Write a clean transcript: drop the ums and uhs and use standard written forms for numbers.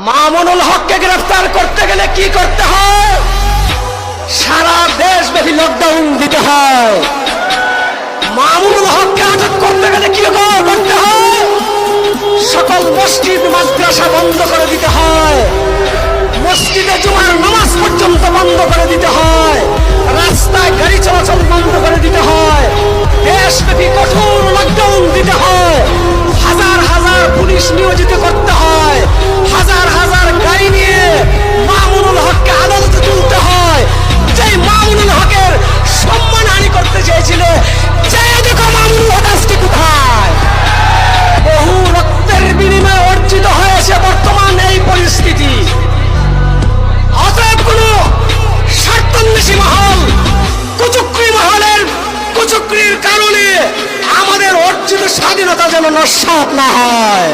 মামুনুল হককে গ্রেফতার করতে গেলে কি করতে হয়? সারা দেশব্যাপী লকডাউন দিতে হয়। মামুনুল হককে আটক করতে গেলে কি করতে হয়? সকল মসজিদ মাদ্রাসা বন্ধ করে দিতে হয়। মসজিদে জুমার নামাজ পর্যন্ত বন্ধ করে দিতে হয়। রাস্তায় গাড়ি চলাচল বন্ধ করে দিতে হয়। দেশব্যাপী কঠোর লকডাউন দিতে হয়। হাজার হাজার পুলিশ নিয়োজিত করতে হয়। হাজার হাজার গাড়ি নিয়ে মামুনুল হককে আদালতে তুলতে হয়। যেই মামুনুল হকের সম্মানহানি করতে চেয়েছিল, যে দেখো মামুনুল হক আজকে কোথায়? বহু রক্তের বিনিময়ে অর্জিত হয়েছে বর্তমান এই পরিস্থিতি। অতএব কোন স্বার্থান্বেষী মহল, কুচক্রী মহলের কুচক্রির কারণে আমাদের অর্জিত স্বাধীনতা যেন নস্যাৎ না হয়।